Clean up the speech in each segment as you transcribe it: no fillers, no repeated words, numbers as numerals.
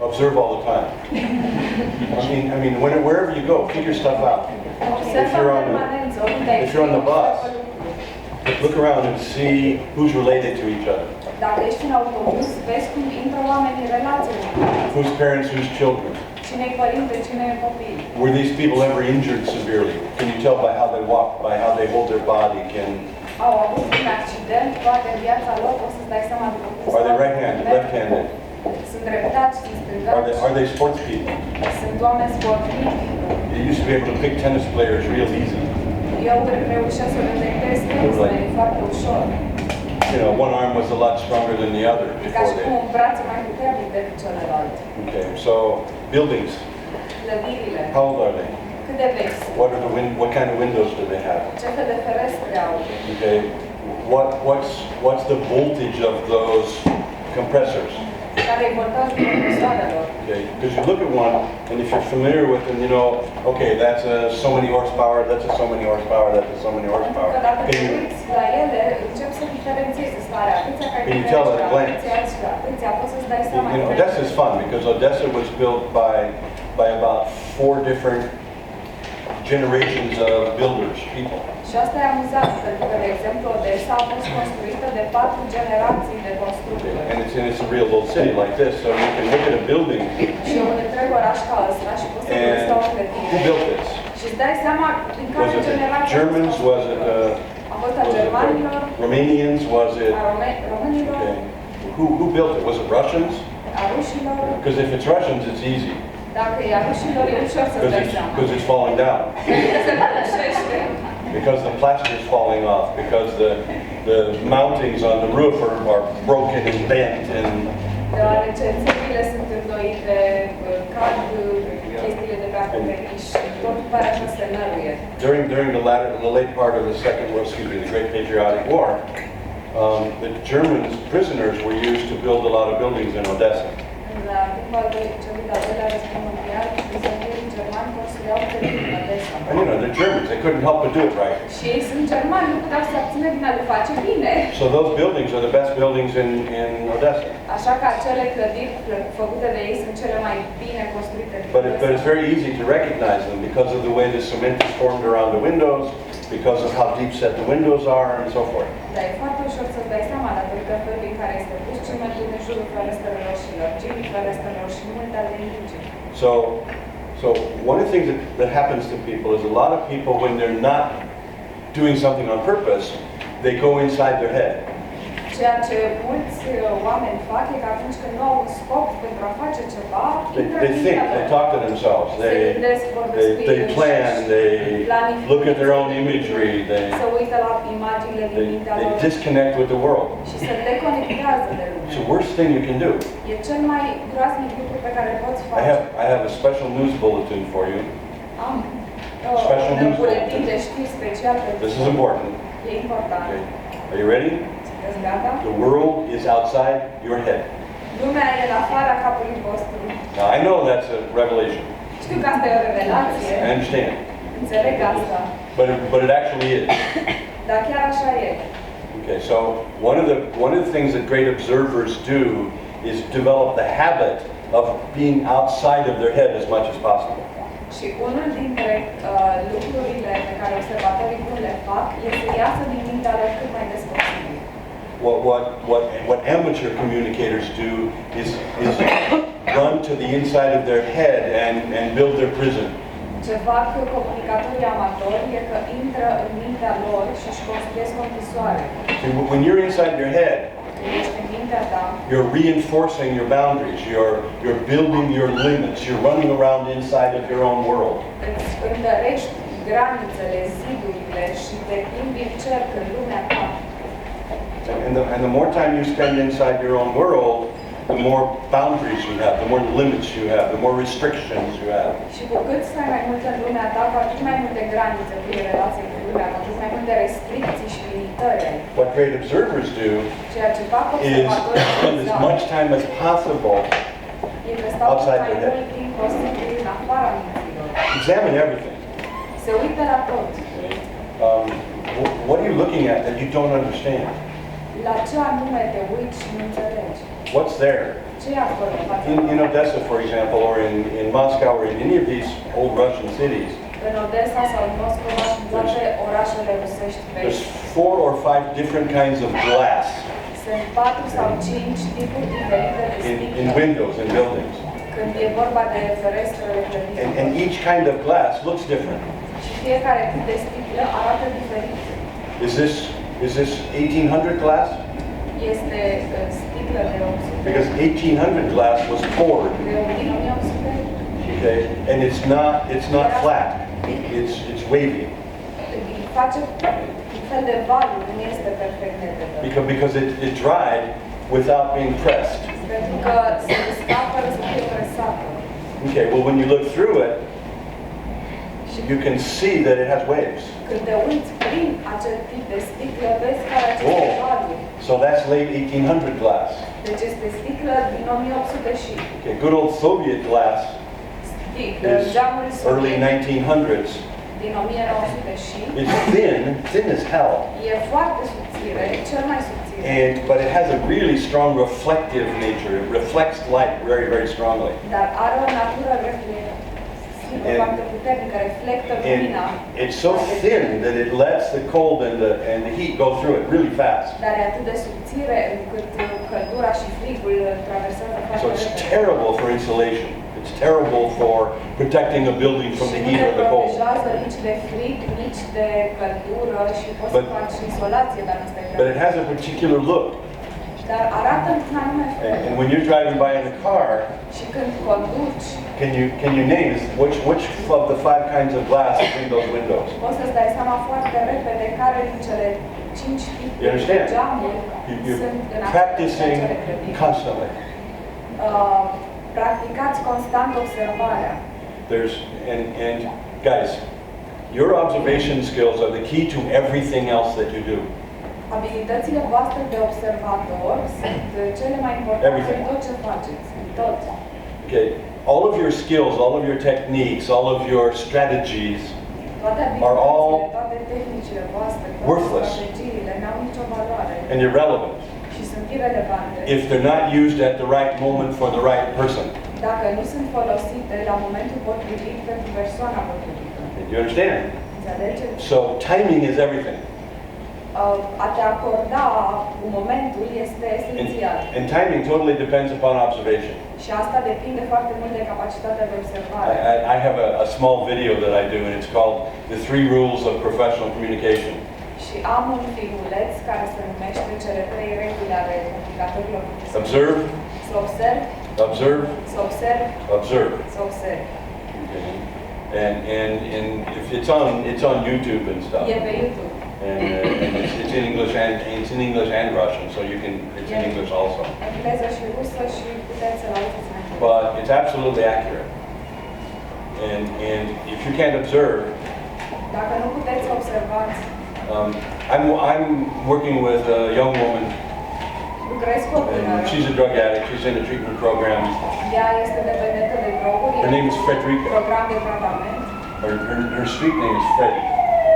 observe all the time. Wherever you go, figure stuff out. If you're on the bus, look around and see who's related to each other. Dacă ești în autobuz, vezi cum intră oamenii în relație. Whose parents, whose children. Cine-i părinte, cine-i copii. Were these people ever injured severely? Can you tell by how they walk, by how they hold their body? Au avut un accident, poate în viața lor, poți să-ți dai seama după cum Are they right-handed, left-handed? Sunt dreptați, sunt stângaci. Are they sports people? Sunt oameni sportivi. You used to be able to pick tennis players real easy. Eu reușesc să detectez tenismenii foarte ușor. You know, one arm was a lot stronger than the other before they... Okay, so buildings. How old are they? What kind of windows do they have? Okay, what's the voltage of those compressors? Okay, because you look at one, and if you're familiar with them, you know, okay, that's a so many horsepower, that's a so many horsepower, that's a so many horsepower. Can you tell at a glance? You know, Odessa is fun because Odessa was built by about 4 different generations of builders, people. Și asta e amuzant, pentru că, de exemplu, Odessa a fost construită de 4 generații de constructori. And it's a real little city like this, so you can look at a building. Și un întreg oraș ca ăsta și poți să vezi o clădire. Who built this? Și îți dai seama din care generație. Germans? Was it Romanians? Was it? Românilor. Okay. Who built it? Was it Russians? A rușilor. Because if it's Russians, it's easy. Dacă e a rușilor, e ușor să-ți dai seama. Because it's falling down. Because the plaster is falling off, because the mountings on the roof are broken and bent and. Deoarece țevile sunt îndoite, cad chestiile de pe acoperiș, tot pare așa să se năruie. During the late part of the the Great Patriotic War, the German prisoners were used to build a lot of buildings in Odessa. And you know, they're Germans, they couldn't help but do it right. So those buildings are the best buildings in Odessa. But it's very easy to recognize them because of the way the cement is formed around the windows, because of how deep set the windows are, and so forth. So one of the things that happens to people is a lot of people, when they're not doing something on purpose, they go inside their head. Ceea ce mulți oameni fac e că atunci când nu au un scop pentru a face ceva, they think, they talk to themselves, they plan, they look at their own imagery, they disconnect with the world. It's the worst thing you can do. I have a special news bulletin for you. Special news bulletin. This is important. Okay. Are you ready? The world is outside your head. Now I know that's a revelation. I understand. But it actually is. Okay, so one of the things that great observers do is develop the habit of being outside of their head as much as possible. Și unul dintre lucrurile pe care observatorii buni le fac este să iasă din mintea lor cât mai des posibil. What amateur communicators do is run to the inside of their head and build their prison. Ce fac comunicatorii amatori e că intră în mintea lor și își construiesc o închisoare. When you're inside your head, you're reinforcing your boundaries, you're building your limits, you're running around inside of your own world. And the more time you spend inside your own world, the more boundaries you have, the more limits you have, the more restrictions you have. What great observers do is spend as much time as possible outside their head. Examine everything. What are you looking at that you don't understand? What's there? Ce e acolo față de In Odessa, for example, or in Moscow, or in any of these old Russian cities, în Odessa sau în Moscova și în toate orașele rusești there's vechi. 4 or 5 different kinds of glass Sunt 4 sau 5 tipuri diferite de in sticlă windows in buildings. când e vorba de ferestrele clădirilor. And each kind of glass looks different. Și fiecare tip de sticlă arată diferit. Is this 1800 glass? Este sticlă de 800. Because 1800 glass was poured, De din 1800. okay, and it's not flat. It's wavy Face un fel de valuri, nu este perfect netedă. because it dried without being pressed. Pentru că se usca fără să fie presată. Okay, well when you look through it, you can see that it has waves. Când te uiți prin acel tip de sticlă, vezi care aceste Oh. valuri. So that's late 1800 glass. Deci este sticlă din 1800 și Okay, good old Soviet glass sticlă, is geamuri early sovietice 1900s. din 1900 și It's thin as hell, e foarte subțire, cel mai subțire. but it has a really strong reflective nature. It reflects light very, very strongly. Dar are o natură reflexivă foarte puternică, reflectă lumina. And it's so thin that it lets the cold and the heat go through it really fast. Dar e atât de subțire încât căldura și frigul traversează So foarte it's repede. terrible for insulation. It's terrible for protecting a building from the Și nu heat te or the cold. protejează nici de frig, nici de căldură și poți să faci izolație dacă stai But prea. it has a particular look. Dar arată într-un anume fel. And when you're driving by in the car, Și când conduci, can you name which of the 5 kinds of glass is in those windows? poți să-ți dai seama foarte repede care din cele 5 You tipuri understand? de geamuri You're sunt în practicing acele clădiri. constantly. Practicați constant observarea. And guys, your observation skills are the key to everything else that you do. Abilitățile voastre de observator sunt cele mai importante Everything. în tot ce faceți. Tot. Okay, all of your skills, all of your techniques, all of your strategies Toate are all abilitățile, toate tehnicile voastre, toate worthless strategiile n-au nicio valoare and irrelevant și sunt irelevante if they're not used at the right moment for the right person. dacă nu sunt folosite la momentul potrivit pentru persoana potrivită. Do you understand? Înțelegeți? So timing is everything. A te acorda momentul este esențial. And timing totally depends upon observation. Și asta depinde foarte mult de capacitatea de observare. I have a small video that I do, and it's called The 3 Rules of Professional Communication. Și am un filmuleț care se numește Cele 3 reguli ale comunicatorilor. Observe, Să observ, observe, să observ, observe. să observ. Okay. And if it's on YouTube and stuff. E pe YouTube. And it's in English and Russian, so it's in English also. Engleză și rusă și puteți să-l auziți în engleză. But it's absolutely accurate. And if you can't observe, Dacă nu puteți să observați, I'm working with a young woman, lucrez cu o tânără. and she's a drug addict. She's in a treatment program. Ea este dependentă de droguri. Her name is Frederica. Program de tratament. Her street name is Freddie.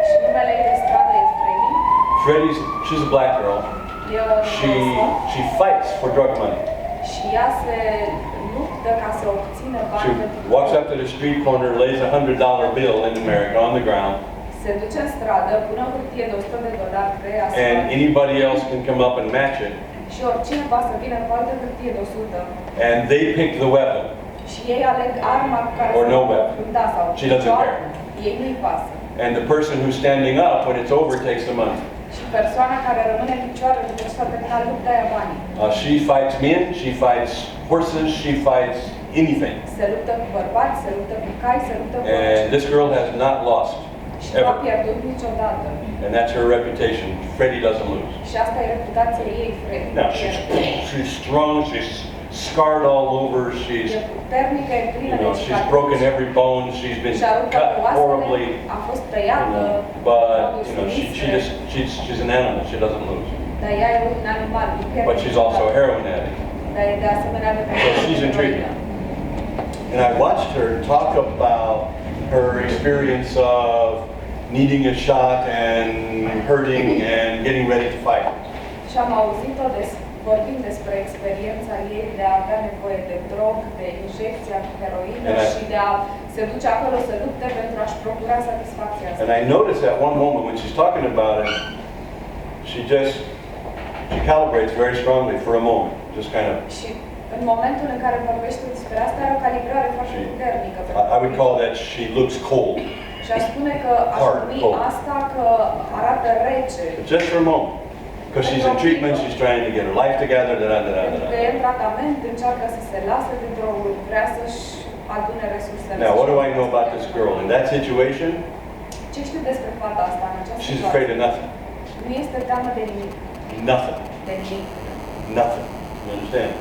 Și numele ei de stradă e Freddy. She's a black girl. E o nevestă. She fights for drug money. Și ea se luptă ca să obțină She bani pentru walks up to the street corner, lays $100 bill in America on the ground, se duce în stradă, pune o hârtie de $100 pe ea and anybody else can come up and match it, și oricine va să vină cu altă hârtie de 100 and they pick the weapon. și ei aleg arma cu care Or să no weapon. da, sau She doesn't care. ei nu-i pasă. And the person who's standing up, when it's over, takes the money. Și persoana care rămâne în picioare după ce s-a terminat lupta ia banii. She fights men, she fights horses, she fights anything. Se luptă cu bărbați, se luptă cu cai, se luptă cu And orice. this girl has not lost, Și nu a ever. pierdut niciodată. And that's her reputation. Freddie doesn't lose. Și asta e reputația ei, Freddy. Now, she's strong, she's scarred all over, she's, E puternică, e plină de she's cicatrici. broken every bone, she's been Și-a rupt cut toate horribly, oasele, a fost tăiată, but, modul she's an animal, she doesn't lose. Dar ea e un animal, nu pierde But she's also a niciodată. heroin addict. Dar e de asemenea de So she's in treatment. And I watched her talk about her experience of needing a shot and hurting and getting ready to fight. Și am auzit-o vorbim despre experiența ei de a avea nevoie de drog, de injecția cu heroină și de a se duce acolo să lupte pentru a-și procura satisfacția asta. And I noticed at one moment when she's talking about it, she calibrates very strongly for a moment, just kind of. Și în momentul în care vorbește despre asta, are o calibrare foarte puternică. I would call that she looks cold. Și aș spune că aș numi asta că arată rece. Just for a moment. Because she's in treatment, she's trying to get her life together, Pentru că e în tratament, încearcă să se lasă de droguri, vrea să-și adune resursele. Now, what do I know about this girl? In that situation, ce știu despre fata asta în această she's afraid of nothing. Nu este teamă de nimic. Nothing. De nimic. Nothing. You understand?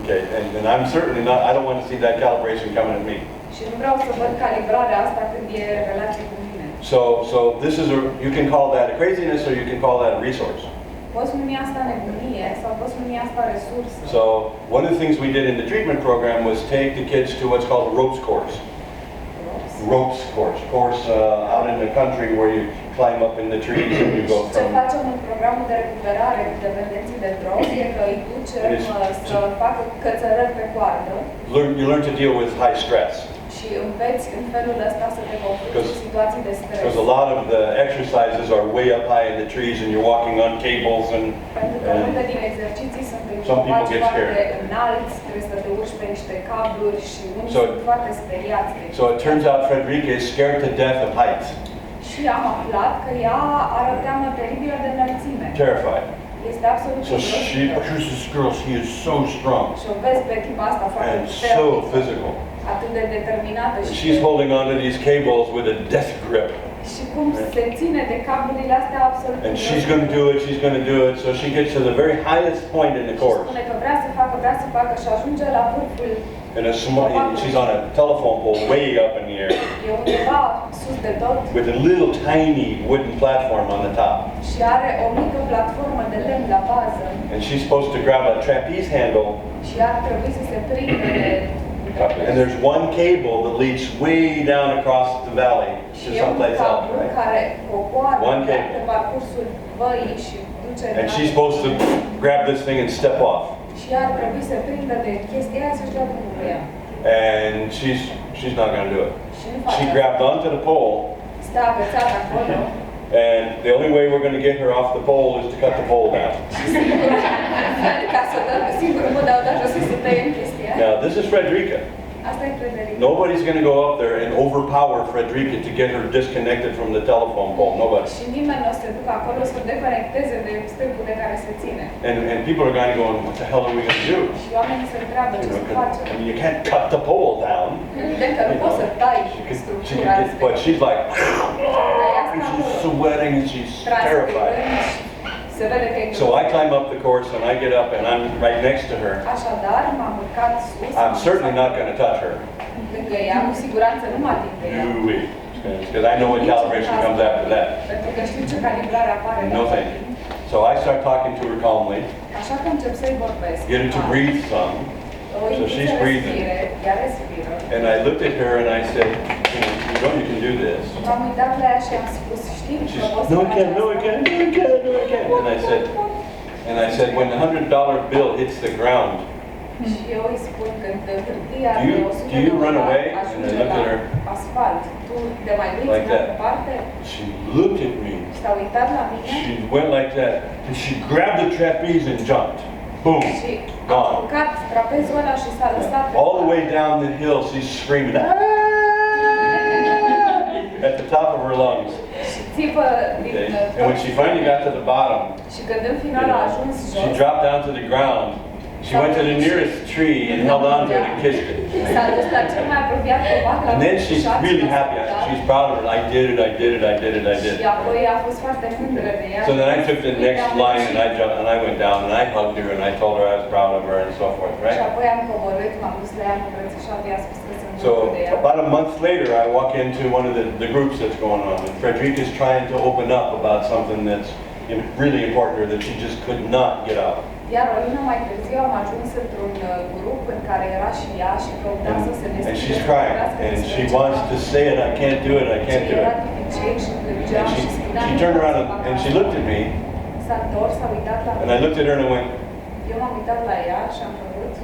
Okay, and I'm certainly not, I don't want to see that calibration coming at me. Și nu vreau să văd calibrarea asta când e relație cu mine. So this is you can call that a craziness or you can call that a resource. Poți numi asta nebunie sau poți numi asta resursă. So one of the things we did in the treatment program was take the kids to what's called a ropes course. Ropes course out in the country where you climb up in the trees and you go Ce from. facem în programul de recuperare cu dependenții de drog e că îi ducem să facă cățărări pe coardă. You learn to deal with high stress. Și înveți în felul ăsta să te confrunți cu situații de stres. Because a lot of the exercises are way up high in the trees and you're walking on cables and pentru că multe din exerciții sunt pe copaci foarte înalți, trebuie să te urci pe niște cabluri și unii sunt foarte speriați. So it turns out Frederica is scared to death of heights. Și am aflat că ea are o teamă teribilă de înălțime. Terrified. Este absolut here's this girl, she is so strong. Și o vezi pe tipa asta foarte puternică. So physical. Atât de determinată și she's holding on to these cables with a death grip. Și cum se ține de cablurile astea absolut. And she's going to do it, so she gets to the very highest point in the course. Spune că vrea să facă și ajunge la vârful. And she's on a telephone pole way up in the air. E undeva sus de tot. With a little tiny wooden platform on the top. Și are o mică platformă de lemn la bază. And she's supposed to grab a trapeze handle. Și ar trebui să se prindă de and there's one cable that leads way down across the valley to someplace else, right? One cable. And she's supposed to grab this thing and step off. And she's not going to do it. She grabbed onto the pole. And the only way we're going to get her off the pole is to cut the pole down. Now, this is Frederica. Nobody's going to go up there and overpower Frederica to get her disconnected from the telephone pole. Nobody. And people are going to go, what the hell are we going to do? I mean, you can't cut the pole down. But she's like, and she's sweating and she's terrified. So I climb up the course and I get up and I'm right next to her. I'm certainly not going to touch her. Because I know what calibration comes after that. No thank you. So I start talking to her calmly. Get her to breathe some. So she's breathing. And I looked at her and I said, you know you can do this. She said, no, I can't. And I said, when the $100 bill hits the ground, do you run away? And I looked at her like that. She looked at me. She went like that. And she grabbed the trapeze and jumped. Boom. Gone. All the way down the hill, she's screaming, ah! At the top of her lungs. Okay. And when she finally got to the bottom, she dropped down to the ground. She went to the nearest tree and held on to it and kissed it. And then she's really happy. She's proud of it. I did it. So then I took the next line and I jumped and I went down and I hugged her and I told her I was proud of her and so forth, right? So about a month later, I walk into one of the groups that's going on, and Frederica's trying to open up about something that's really important to her that she just could not get out. And she's crying, and she wants to say it, I can't do it. And she turned around and she looked at me, and I looked at her and I went, Eu m-am uitat la ea și am făcut.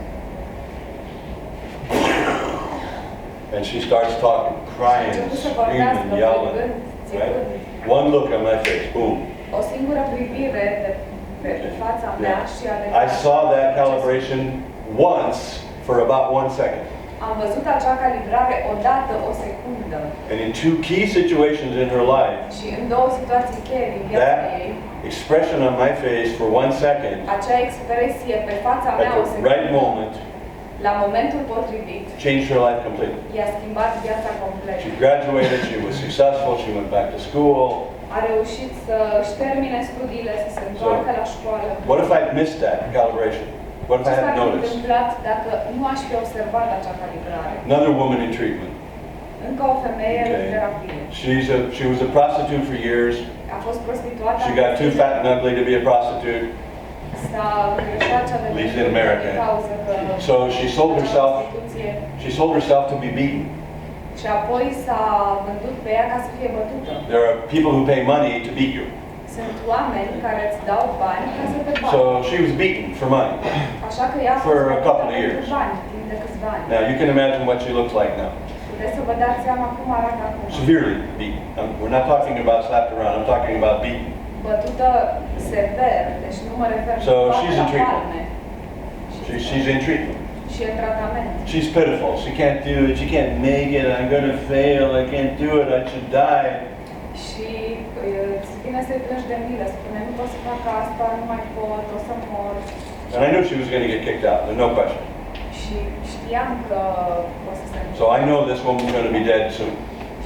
And she starts talking, crying, screaming, yelling. Right? One look on my face, boom. O singură privire pe fața mea și I saw that calibration once for about 1 second. Am văzut acea calibrare odată, o secundă. And in two key situations in her life, Și în două situații cheie din viața ei, expression on my face for 1 second, acea expresie pe fața mea at o the secundă, right moment, la momentul potrivit, changed her life completely. i-a schimbat viața complet. She graduated, she was successful, she went back to school. A reușit să-și termine studiile, să se întoarcă la școală. What if I'd missed that calibration? What if I Ce s-ar hadn't fi noticed? întâmplat dacă nu aș fi observat acea calibrare? Another woman in treatment. Încă o femeie în Okay. terapie. She was a prostitute for years. A fost prostituată. She got too fat and ugly to be a prostitute. S-a îngreșat și a At least devenit in America. din cauză că So she sold herself. prostituție. She sold herself to be beaten. Și apoi s-a vândut pe ea ca să fie bătută. There are people who pay money to beat you. Sunt oameni care îți dau bani ca să te bată. So she was beaten for money. Așa că ea a For fost a bătută couple of pentru years. bani, timp de câțiva ani. Now you can imagine what she looks like now. Puteți să vă dați seama cum arată acum. Severely beaten. We're not talking about slapped around. I'm talking about beaten. Bătută sever, deci nu mă refer So doar she's la in treatment. palme. She's in treatment. Și în tratament. She's pitiful. She can't do it. She can't make it. I'm going to fail. I can't do it. I should die. Și îți vine să-i plângi de milă, spune, nu pot să fac asta, nu mai pot, o să mor. And I knew she was going to get kicked out. There's no question. Și știam că o să se So I know this woman's going to be dead soon.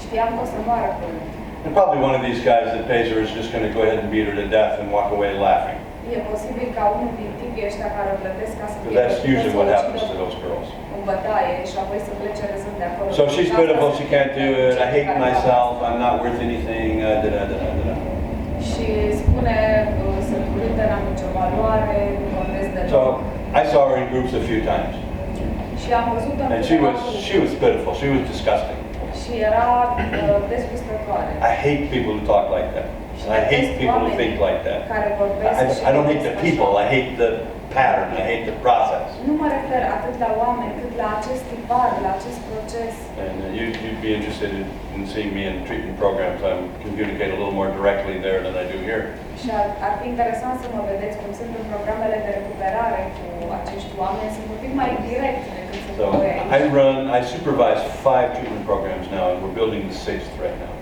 Știam că o să moară curând. And probably one of these guys that pays her is just going to go ahead and beat her to death and walk away laughing. E posibil ca unul din tipii ăștia care o plătesc ca să Because fie that's usually what bătută, happens să to o those girls. în bătaie și apoi să plece râzând de acolo. So she's pitiful. She can't do it. I hate myself. I'm not worth anything. Da. Și spune, sunt urâtă, n-am nicio valoare, nu contez deloc. So I saw her in groups a few times. Și am văzut-o în And câteva she was pitiful. She was disgusting. și era dezgustătoare. I hate people who talk like that. And I hate people who think like that. Care vorbesc și I don't hate the people. I hate the pattern. I hate the process. Nu mă refer atât la oameni, cât la acest tipar, la acest proces. And you'd be interested in seeing me in treatment programs. I communicate a little more directly there than I do here. Și ar fi interesant să mă vedeți cum sunt în programele de recuperare cu acești oameni. Sunt un pic mai direct decât sunt So voi aici. I supervise 5 treatment programs now, and we're building the 6th right now.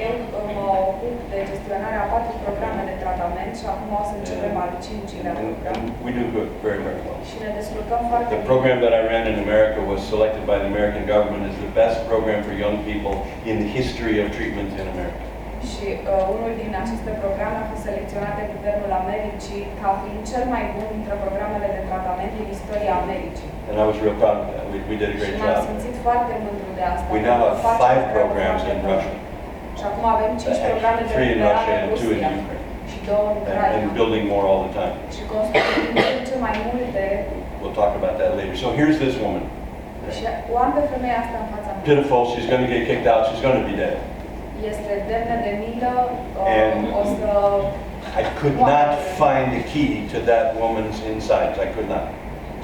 Eu mă ocup de gestionarea 4 programe de tratament și acum o să începem al 5-lea program. And we do good, very, very well. Și ne descurcăm foarte The bine. program that I ran in America was selected by the American government as the best program for young people in the history of treatment in America. Și unul din aceste programe a fost selecționat de Guvernul Americii ca fiind cel mai bun dintre programele de tratament din istoria Americii. And I was real proud of that. We did a great Și m-am job. simțit foarte mândru de asta. We now have Facem 5 treabă programs foarte in bună. Russia. Și acum avem 5 programe de 3 in recuperare Russia în and 2 in Rusia Ukraine. și 2 în Ucraina. And building more all the time. Și construim din ce în ce mai multe. We'll talk about that later. So here's this woman. Și o am pe femeia asta în fața mea. Pitiful, she's going to get kicked out, she's going to be dead. Este demnă de milă, And o să... I could not find the key to that woman's insides. I could not.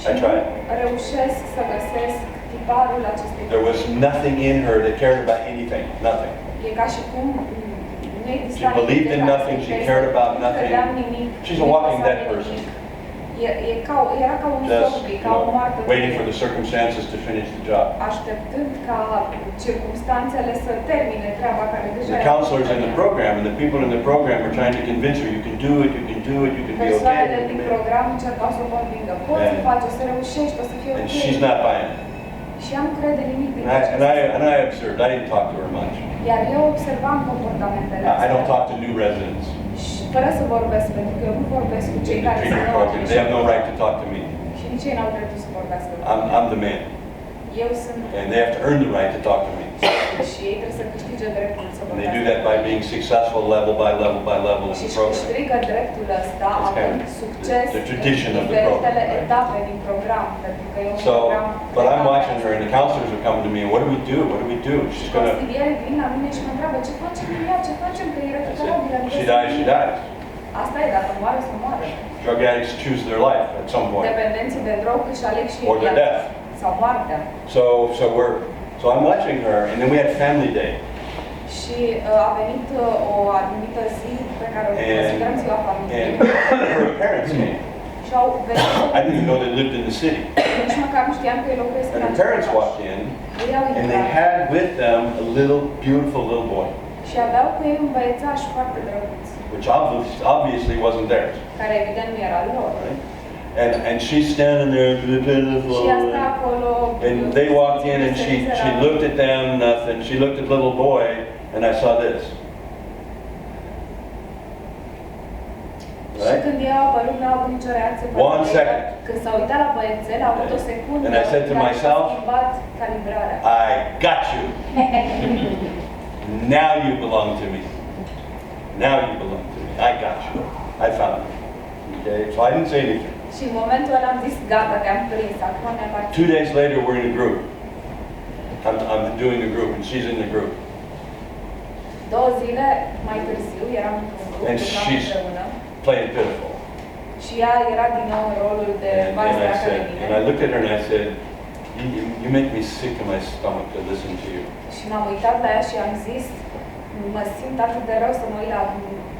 Și I tried. nu reușesc să găsesc tiparul acestei There was nothing in her that cared about anything. Nothing. E ca și cum nu exista She believed in nimic nothing, she care cared să- about nu nothing. credeam nimic, She's a nu-i walking păsa dead de person. nimic. Era ca un Just, zombie, ca o moartă waiting for the circumstances to finish the job. așteptând ca circumstanțele să termine treaba care deja The counselors in the program and the people in the program are trying to convince her, you can do it, you can do it, you can be Persoanele din okay. program încercau să o convingă. Poți să faci, o să reușești, o să fie And ok. she's not buying it. Și ea nu crede nimic din And I observed, I didn't talk to her much. Iar eu observam comportamentele I astea. don't talk to new residents Și fără să vorbesc, pentru că eu nu vorbesc cu cei in the care sunt treatment nou program. They have no right to talk to me. și nici ei n-au dreptul să vorbească. I'm the man. Eu sunt And they have to earn the right to talk to me. și ei trebuie să câștige dreptul să And they do vorbească. that by being successful level by level by level in Și the program. câștigă dreptul ăsta It's kind având of succes the tradition of în the program, diferitele right? etape din program, pentru că e un So, program. but I'm watching her and the counselors are coming to me, and what do we do? What do we do? She's going to, Consilierii vin la mine și mă întreabă ce facem cu ea, ce facem, că e recuperabilă. if she dies, she dies. Asta e, dacă moare, să moară. Drug addicts choose their life at some point. Dependenții de drog își aleg și Or their viața death. sau moartea. So I'm watching her, and then we had family day. Și a venit o anumită zi pe care o considerăm ziua familiei. And her parents came. Și au venit. I didn't even know they lived in the city. Nici măcar nu știam că ei locuiesc în And her parents walked in, and they had with them a little, beautiful little boy, și aveau cu ei un băiețaș foarte drăguț, which obviously wasn't theirs. care evident nu era lor. Right? And she's standing there, beautiful. Și asta acolo. And they walked in, and she looked at them, nothing. She looked at the little boy, and I saw this. Și când ei au apărut, n-au avut nicio reacție. 1 second. Când s-au uitat la băiețel, au avut o secundă. And I said to myself, schimbat calibrarea. I got you. Now you belong to me. Now you belong to me. I got you. I found you. Okay? So I didn't say anything. Și în momentul ăla am zis, gata, te-am prins, acum ne aparține. 2 days later, we're in a group. I'm doing a group, and she's in the group. 2 zile mai târziu eram într-un grup, And she's playing pitiful. Și ea era din nou în rolul de bază de mine. And I looked at her and I said, you make me sick to my stomach to listen to you. Și m-am uitat la ea și am zis, mă simt atât de rău să mă uit la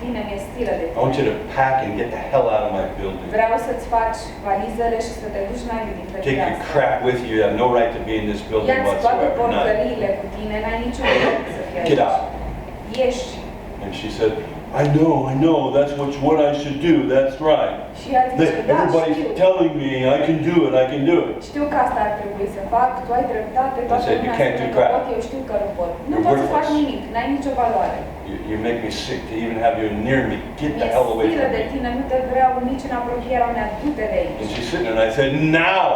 tine, mi-e stilă de I want you to pack and get the hell out of my building. Vreau să-ți faci valizele și să te duci naibii din Take clădirea your asta. crap with you. You have no right to be in this building Ia-ți toate whatsoever. None. porcăriile cu tine, n-ai niciun drept să fii Get aici. out. Ieși. And she said, I know, that's what I should do, that's right. Și ea zice, da, Everybody's știu. telling me I can do it. Știu că asta ar trebui să fac, tu ai dreptate, toată said, you lumea can't spune do că crap. pot, eu știu că nu pot. Nu You're poți să faci worthless. nimic, n-ai nicio valoare. You make me sick to even have you near me. Get the hell away Mi-e stilă from de me. tine, nu te vreau nici în apropierea mea, du-te de aici. And she's sitting there and I said, now,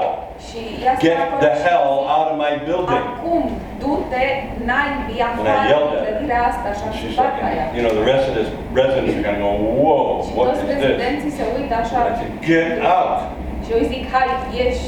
Și ea se get acolo the și hell zice, out of my building. acum, du-te, naibii, afară yelled din at her. clădirea asta și am And she's strigat like, la ea. you know, the rest of the residents are going to go, whoa, Și what toți is this? rezidenții se uită așa. I said, get out. Și eu îi zic, hai, ieși.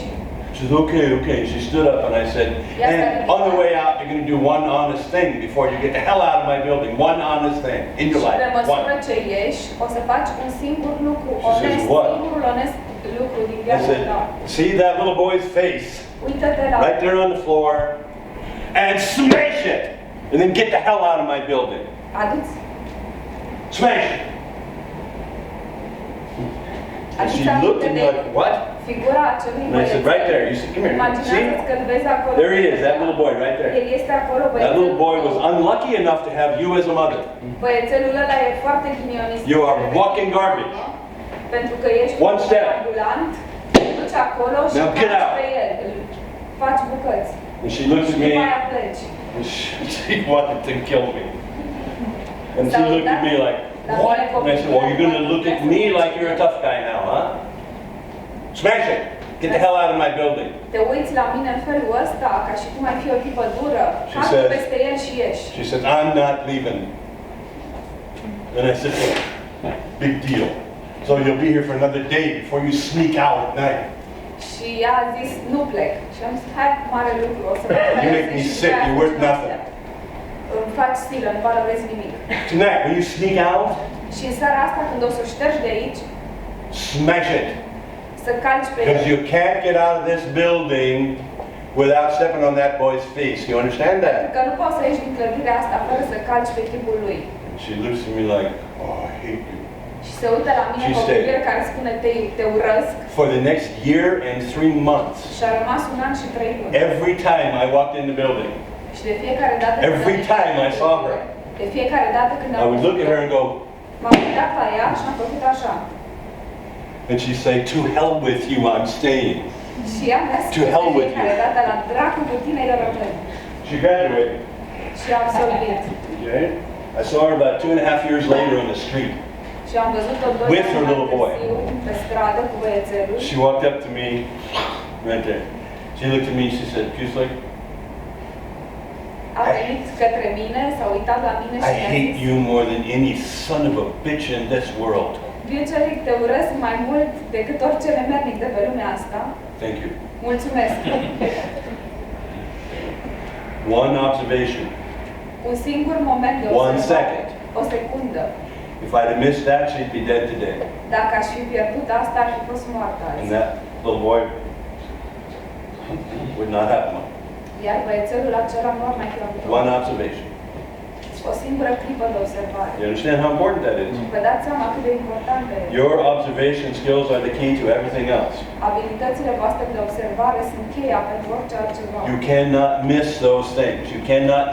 She said, okay. And she stood up and I said, and on the way out, you're going to do one honest thing before you get the hell out of my building. One honest thing in your Și life. pe măsură One. ce ieși, o să faci un singur lucru, She says, onest, what? singurul onest lucru din I viața said, ta. see that little boy's face Uită-te la right there on the floor and smash it. And then get the hell out of my building. Adu-ți. Smash it. And she looked at me like, what? Figura acelui And I said, right there. You said, come here. Imaginează-ți că îl vezi acolo. There he is, that little boy right there. El este acolo, That little boy was unlucky enough to have you as a mother. Băiețelul ăla e foarte ghinionist. You are walking garbage. Pentru că ești One step. ambulant, te duci acolo și Now get faci out. pe el, îl faci bucăți. And she looked Și at me după aia pleci. and she wanted to kill me. And she looked at me like, what? And I said, well, you're going to look at me like you're a tough guy now, huh? Smash it. Get the hell out of my building. Te uiți la mine în felul ăsta, ca și cum ai fi o tipă dură. She Calcă says- peste el și ieși. She said, I'm not leaving. And I said, big deal. So you'll be here for another day before you sneak out at night. Și ea a zis, nu plec. Și am zis, hai, mare lucru, o să mă You make me sick, you're worth nothing. Îmi faci stilă, nu valorezi nimic. Tonight, when you sneak out, Și în seara asta, când o să o ștergi de aici, smash it. să calci pe Because el. you can't get out of this building without stepping on that boy's face. You understand that? Că nu poți să ieși din clădirea asta fără să calci pe chipul lui. She looks at me like, oh, I hate you. Și se uită la mine She cu o stayed. privire care spune, te urăsc. For the next year and 3 months, Și a rămas 1 an și 3 luni. every time I walked in the building, Și de fiecare dată Every time I saw her, de fiecare dată când I would look at her and go, m-am uitat la ea și am făcut așa. and she'd say, to hell with you, I'm staying. Și ea mi-a To spus de hell with fiecare you. dată la dracu cu tine eu rămân. She graduated. Și a absolvit. Okay? I saw her about 2.5 years later on the street. Și am văzut-o 2 With her ani mai little boy. târziu pe stradă cu băiețelul. She walked up to me, right there. She looked at me and she said, Pucelik, A venit către mine, s-a uitat la mine și I mi-a hate zis, you more than any son of a bitch in this world. Pucelik, te urăsc mai mult decât orice nemernic de pe lumea asta. Thank you. Mulțumesc. One observation. Un singur moment de One observare. second. O secundă. If I'd have missed that, she'd be dead today. Dacă aș fi pierdut asta, ar fi fost moartă azi. And that little boy would not have one. Iar băiețelul acela nu ar mai fi avut One observation. o singură clipă de observare. You understand how important that is? Vă dați seama cât de importantă e. Your observation skills are the key to everything else. Abilitățile voastre de observare sunt cheia pentru orice altceva. You cannot miss those things. You cannot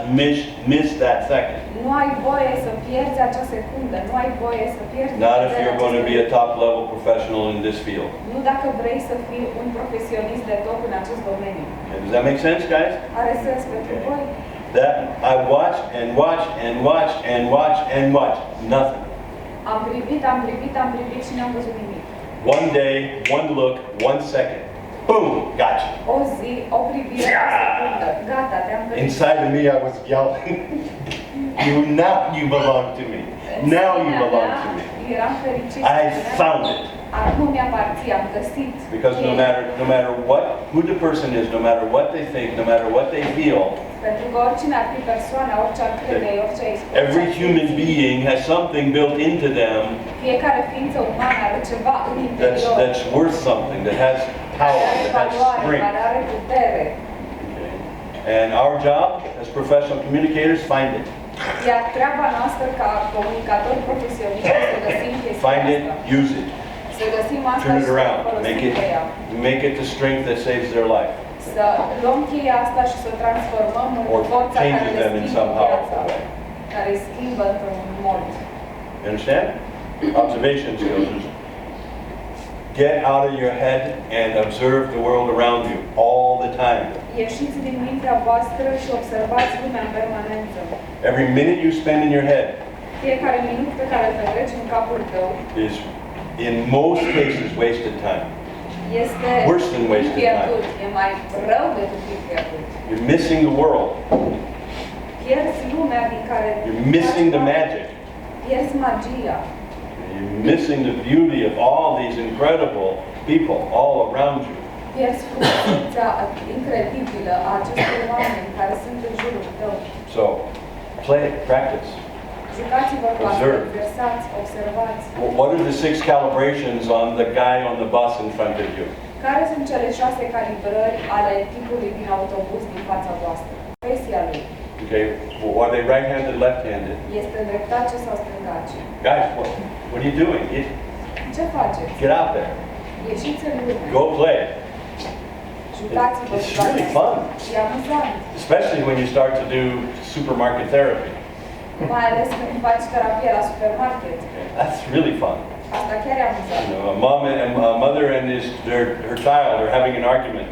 miss that second. Nu ai voie să pierzi acea secundă, nu ai voie să pierzi. Not if you're going to be a top-level professional in this field. Nu dacă vrei să fii un profesionist de top în acest domeniu. Okay, does that make sense, guys? Are sens pentru voi? That I watched and watched and watched and watched and watched. Nothing. Am privit și n-am văzut nimic. One day, one look, 1 second. Boom! Gotcha. O zi, o privire, o secundă. Gata, te-am găsit. Inside of me, I was yelling. Now you belong to me. Now you belong to me. Eram fericit. I found it. Acum mi-aparții, am găsit. Because no matter what, who the person is, no matter what they think, no matter what they feel, Pentru că oricine ar fi persoana, orice ar crede, orice every human being has something built into them fiecare ființă umană are ceva în interior. that's worth something, that has power, Care are that has valoare, strength. care are putere. Okay. And our job as professional communicators, find it. Iar treaba noastră ca comunicatori profesioniști este să găsim chestia Find it, asta. use it. Să găsim asta Turn și it să around. folosim pe ea. Make it the strength that saves their life. Să luăm cheia asta și să o transformăm în Or forța care changes le them in schimbă some viața, powerful way. care îi schimbă într-un mod. You understand? Observation skills. Get out of your head and observe the world around you all the time. Ieșiți din mintea voastră și observați lumea în permanență. Every minute you spend in your head Fiecare minut pe care îl petreci în capul tău is, in most cases, wasted time. este Worse than wasted pierdut. E mai rău decât fi pierdut. You're missing the world. Pierzi lumea din care... You're missing the magic. Pierzi magia. You're missing the beauty of all these incredible people all around you. Pierzi frumusețea incredibilă a acestor oameni care sunt în jurul tău. So, play, practice. Jucați-vă cu asta, Observe. exersați, observați. What are the 6 calibrations on the guy on the bus in front of you? Care sunt cele 6 calibrări ale tipului din autobuz din fața voastră? Profesia lui. Okay, well, are they right-handed, left-handed? Este îndreptace sau stângace? Guys, what are you doing? Ce faceți? Get out there. Ieșiți în lume. Go play. Jucați-vă It's cu really asta. fun. E amuzant. Especially when you start to do supermarket therapy. Mai ales când faci terapie la supermarket. Okay, that's really fun. Asta chiar e amuzant. You know, a mother and her child are having an argument.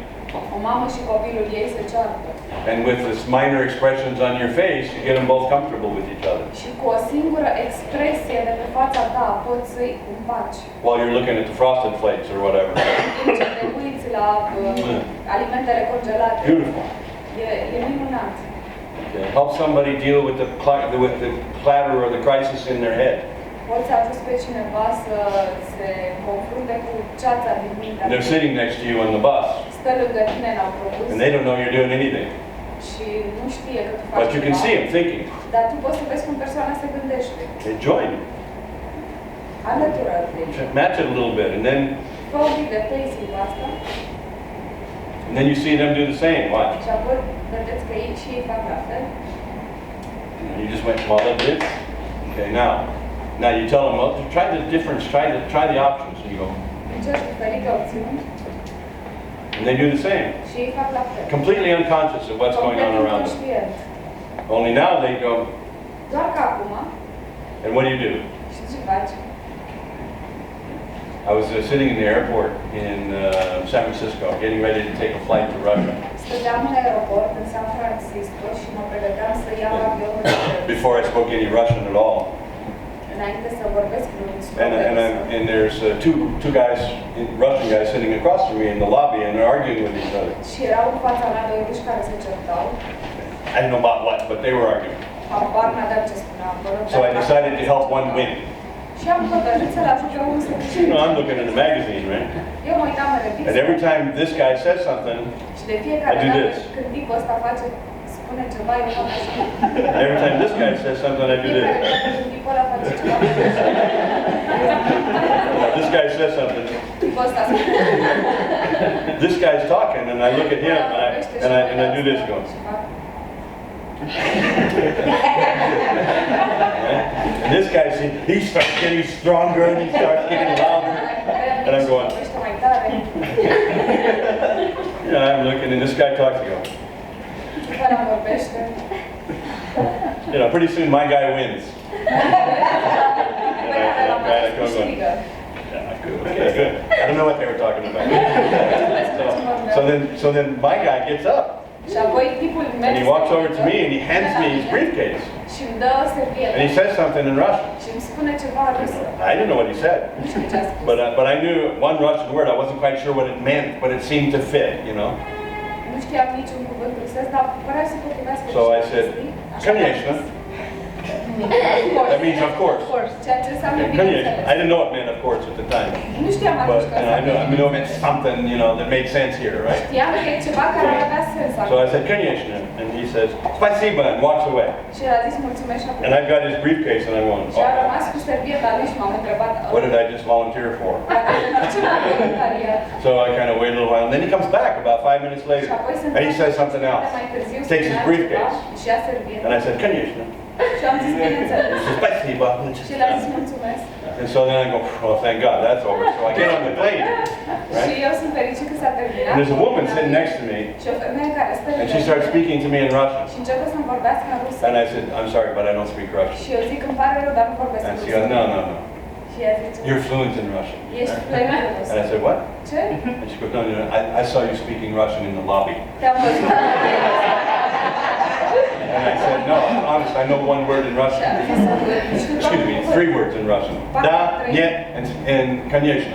O mamă și copilul ei se ceartă. And with this minor expressions on your face, you get them both comfortable with each other. Și cu o singură expresie de pe fața ta poți să-i împaci. While you're looking at the frosted flakes or whatever. Când te uiți la alimentele congelate. Beautiful. E minunat. Okay. Help somebody deal with the clatter or the crisis in their head. Poți să ajuți pe cineva să se confrunte cu ceața din mintea. They're sitting next to you on the bus. Stă lângă tine în autobuz. And they don't know you're doing anything. Și nu știe că tu faci But you can ceva. see them thinking. Dar tu poți să vezi cum persoana se gândește. Okay, join. Alătură-te. Match it a little bit. And then Fă un pic de pacing cu asta. you see them do the same. Watch. Și apoi vedeți că ei și ei fac la fel. You just went, well, that's it. Okay, now you tell them, well, try the difference, try the options. And you go, Încerci diferite opțiuni and they do the same. și ei fac la fel. Completely unconscious of what's going on Complet around them. inconștient. Only now they go, Doar că acum, and what do? și ce faci? I was sitting in the airport in San Francisco, getting ready to take a flight to Russia. Stăteam în aeroport în San Francisco și mă pregăteam să iau avionul Before I spoke any Russian at all. înainte să vorbesc vreun And there's two guys, Russian guys, sitting across from me in the lobby, and they're arguing with each other. Și erau în fața mea doi ruși care se certau. I don't know about what, but they were arguing. Habar n-aveam ce spunea acolo. So I decided to help one win. Și am hotărât să-l ajut pe unul să You câștige. know, I'm looking at the magazine, right? Eu mă uitam în revistă. And every time this guy says something, Și de fiecare I do dată this. când tipul ăsta spune ceva, eu fac așa. Every time this guy says something, I do this. Fiecare dată când tipul ăla face ceva, fac așa. This guy says something. Tipul ăsta spune. This guy's talking, and I look at him, and I do this going. And this guy, see, he starts getting stronger, and he starts getting louder, and I'm going. Yeah, I'm looking, and this guy talks to go. You know, pretty soon my guy wins. Okay, good. I don't know what they were talking about. So then my guy gets up. And he walks over to me and he hands me his briefcase. And he says something in Russian. I didn't know what he said. But I knew one Russian word. I wasn't quite sure what it meant, but it seemed to fit, you know. So I said, "Конечно." That means of course. I didn't know it meant of course at the time. But I knew it meant something, you know, that made sense here, right? So I said, "Конечно," and he says, "Спасибо," and walks away. And I've got his briefcase and I'm going, oh, what did I just volunteer for? So I kind of wait a little while, and then he comes back about 5 minutes later, and he says something else. Takes his briefcase. And I said, "Конечно." Спасибо. And so then I go, "Oh, thank God, that's over." So I get on the plane, right? And there's a woman sitting next to me, and she starts speaking to me in Russian. And I said, "I'm sorry, but I don't speak Russian." And she goes, "No, no, no. You're fluent in Russian." And I said, "What?" And she goes, "No, no, no. I saw you speaking Russian in the lobby." And I said, "No, I'm honest, I know one word in Russian." Excuse me, 3 words in Russian. Da, нет, and конечно.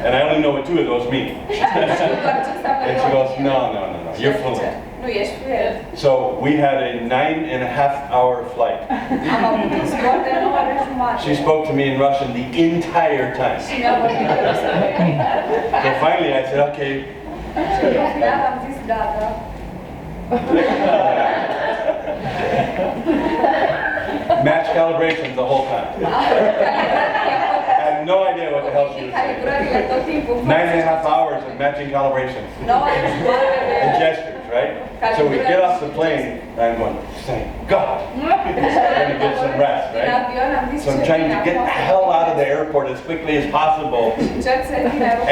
And I only know what 2 of those mean. And she goes, "No, no, no, no, you're fluent." So we had a 9.5-hour flight. She spoke to me in Russian the entire time. So finally I said, "Okay." Match calibrations the whole time. I had no idea what the hell she was saying. 9.5 hours of matching calibrations. And gestures, right? So we get off the plane, and I'm going, "Thank God." I'm going to get some rest, right? So I'm trying to get the hell out of the airport as quickly as possible.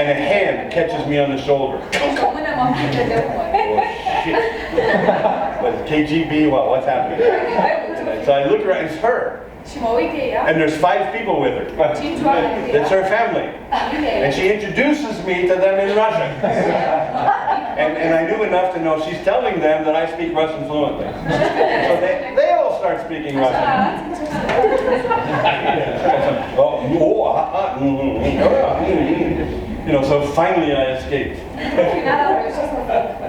And a hand catches me on the shoulder. Oh, shit. What, KGB? What's happening? So I look around, it's her. And there's 5 people with her. It's her family. And she introduces me to them in Russian. And I knew enough to know she's telling them that I speak Russian fluently. So they all start speaking Russian. You know, so finally I escaped.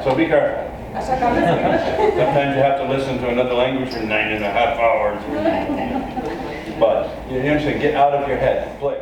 So be careful. Sometimes you have to listen to another language for 9.5 hours. But you understand, get out of your head, play.